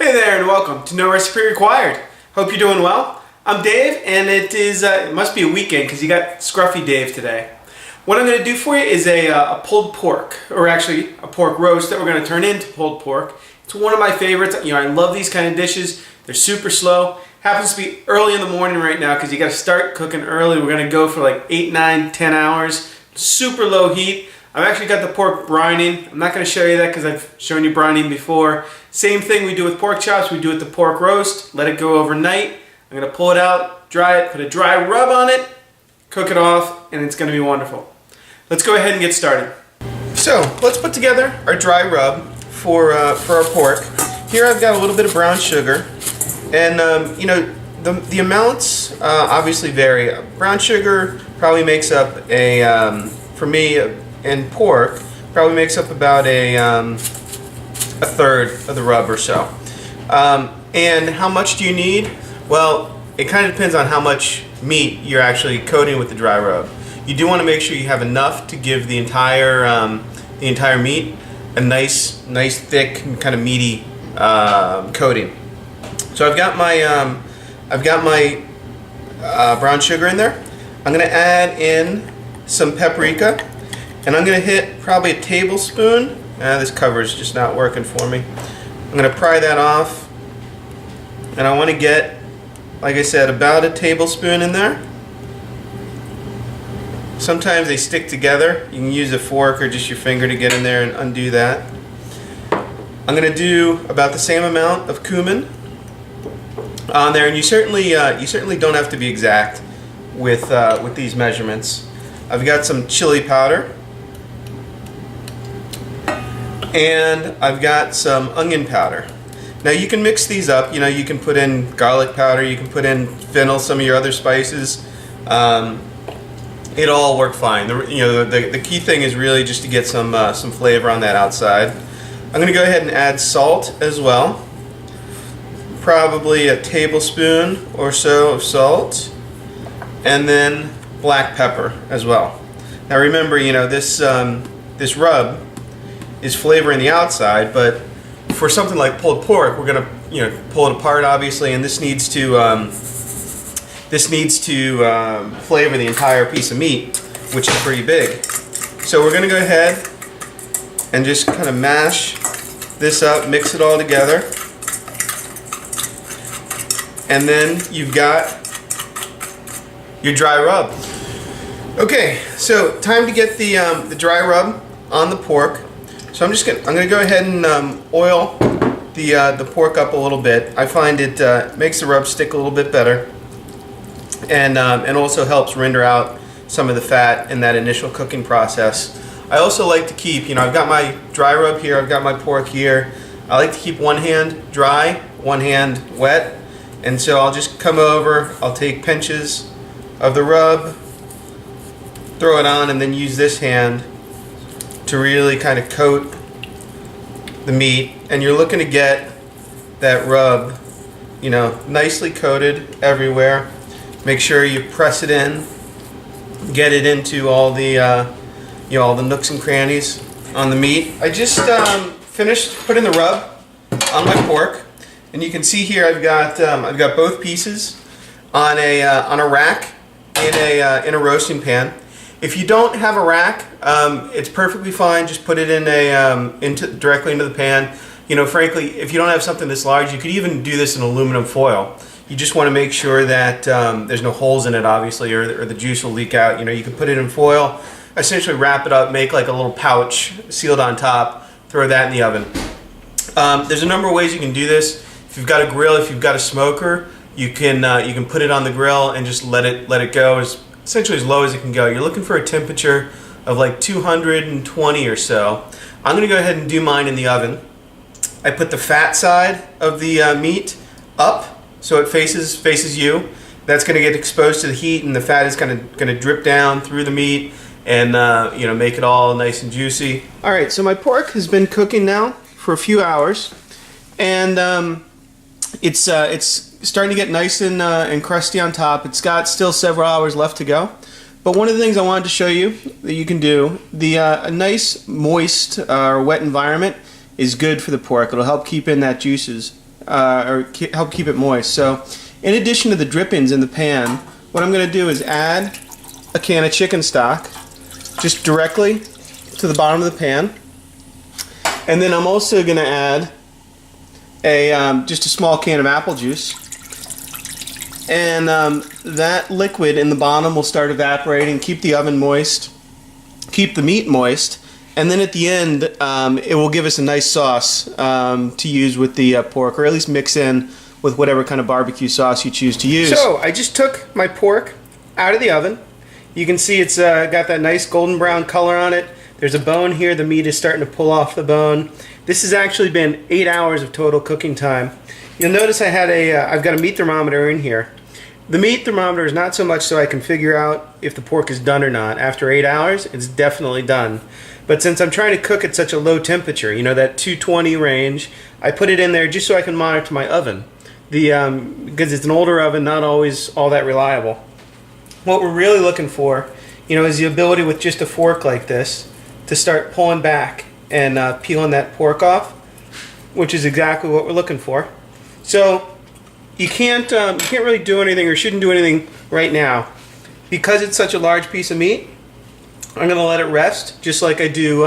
Hey there and welcome to No Recipe Required. Hope you're doing well. I'm Dave and it must be a weekend because you got Scruffy Dave today. What I'm going to do for you is a pulled pork, or actually a pork roast that we're going to turn into pulled pork. It's one of my favorites. I love these kind of dishes. They're super slow. Happens to be early in the morning right now because you got to start cooking early. We're going to go for like 8, 9, 10 hours. Super low heat. I've actually got the pork brining. I'm not going to show you that because I've shown you brining before. Same thing we do with pork chops. We do with the pork roast. Let it go overnight. I'm going to pull it out, dry it, put a dry rub on it, cook it off, and it's going to be wonderful. Let's go ahead and get started. So let's put together our dry rub for our pork. Here I've got a little bit of brown sugar, and the amounts obviously vary. Brown sugar probably makes up for me and pork probably makes up about a third of the rub or so. And how much do you need? Well, it kind of depends on how much meat you're actually coating with the dry rub. You do want to make sure you have enough to give the entire meat a nice thick kind of meaty coating. So I've got my brown sugar in there. I'm going to add in some paprika, and I'm going to hit probably a tablespoon. This cover is just not working for me. I'm going to pry that off, and I want to get, like I said, about a tablespoon in there. Sometimes they stick together. You can use a fork or just your finger to get in there and undo that. I'm going to do about the same amount of cumin on there, and you certainly don't have to be exact with these measurements. I've got some chili powder, and I've got some onion powder. Now you can mix these up. You can put in garlic powder, you can put in fennel, some of your other spices. It all work fine. The key thing is really just to get some flavor on that outside. I'm going to go ahead and add salt as well. Probably a tablespoon or so of salt, and then black pepper as well. Now remember, this rub is flavoring the outside, but for something like pulled pork, we're going to pull it apart obviously, and this needs to flavor the entire piece of meat, which is pretty big. So we're going to go ahead and just kind of mash this up, mix it all together, and then you've got your dry rub. Okay, so time to get the dry rub on the pork. So I'm going to go ahead and oil the pork up a little bit. I find it makes the rub stick a little bit better, and also helps render out some of the fat in that initial cooking process. I also like to keep, I've got my dry rub here, I've got my pork here. I like to keep one hand dry, one hand wet, and so I'll just come over, I'll take pinches of the rub, throw it on, and then use this hand to really kind of coat the meat. And you're looking to get that rub, nicely coated everywhere. Make sure you press it in, get it into all the all the nooks and crannies on the meat. I just finished putting the rub on my pork, and you can see here I've got both pieces on a rack in a roasting pan. If you don't have a rack, it's perfectly fine. Just put it in directly into the pan. Frankly, if you don't have something this large, you could even do this in aluminum foil. You just want to make sure that there's no holes in it, obviously, or the juice will leak out. You can put it in foil, essentially wrap it up, make like a little pouch sealed on top, throw that in the oven. There's a number of ways you can do this. If you've got a grill, if you've got a smoker, you can put it on the grill and just let it go essentially as low as it can go. You're looking for a temperature of like 220 or so. I'm going to go ahead and do mine in the oven. I put the fat side of the meat up so it faces you. That's going to get exposed to the heat, and the fat is going to drip down through the meat and make it all nice and juicy. All right, so my pork has been cooking now for a few hours, and it's starting to get nice and crusty on top. It's got still several hours left to go. But one of the things I wanted to show you that you can do, a nice moist or wet environment is good for the pork. It'll help keep in that juices help keep it moist. So in addition to the drippings in the pan, what I'm going to do is add a can of chicken stock just directly to the bottom of the pan. And then I'm also going to add just a small can of apple juice. And that liquid in the bottom will start evaporating, keep the oven moist, keep the meat moist, and then at the end it will give us a nice sauce to use with the pork, or at least mix in with whatever kind of barbecue sauce you choose to use. So I just took my pork out of the oven. You can see it's got that nice golden brown color on it. There's a bone here. The meat is starting to pull off the bone. This has actually been 8 hours of total cooking time. You'll notice I've got a meat thermometer in here. The meat thermometer is not so much so I can figure out if the pork is done or not. After 8 hours, it's definitely done. But since I'm trying to cook at such a low temperature, you know, that 220 range, I put it in there just so I can monitor my oven. Because it's an older oven, not always all that reliable. What we're really looking for, you know, is the ability with just a fork like this to start pulling back and peeling that pork off, which is exactly what we're looking for. So you can't really do anything, or shouldn't do anything right now, because it's such a large piece of meat. I'm going to let it rest, just like I do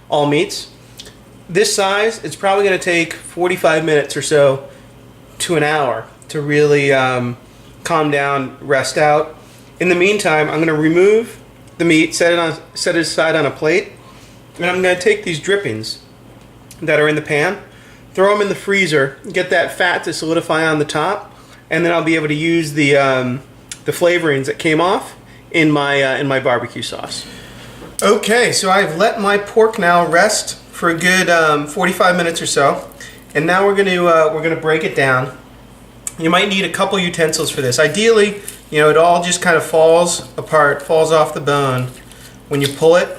all meats. This size, it's probably going to take 45 minutes or so to an hour to really calm down, rest out. In the meantime, I'm going to remove the meat, set it aside on a plate, and I'm going to take these drippings that are in the pan, throw them in the freezer, get that fat to solidify on the top, and then I'll be able to use the flavorings that came off in my barbecue sauce. Okay, so I've let my pork now rest for a good 45 minutes or so, and now we're gonna break it down. You might need a couple utensils for this. Ideally, you know, it all just kind of falls apart, falls off the bone when you pull it.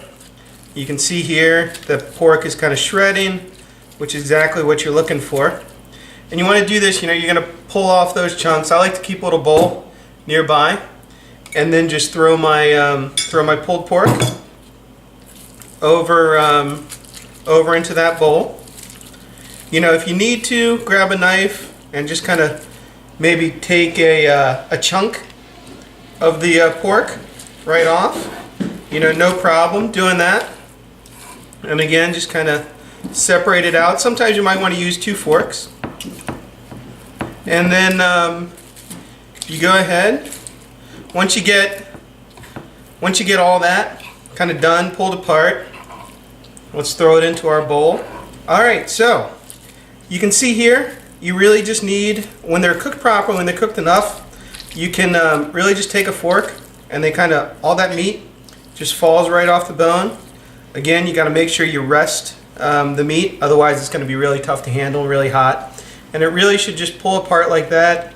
You can see here the pork is kind of shredding, which is exactly what you're looking for. And you want to do this, you know, you're going to pull off those chunks. I like to keep a little bowl nearby, and then just throw my pulled pork over into that bowl. You know, if you need to, grab a knife and just kind of maybe take a chunk of the pork right off. You know, no problem doing that. And again, just kind of separate it out. Sometimes you might want to use 2 forks. And then you go ahead. Once you get all that kind of done, pulled apart, let's throw it into our bowl. Alright, so you can see here, you really just need, when they're cooked properly, when they're cooked enough, you can really just take a fork and they kind of, all that meat just falls right off the bone. Again, you got to make sure you rest the meat, otherwise it's going to be really tough to handle, really hot. And it really should just pull apart like that.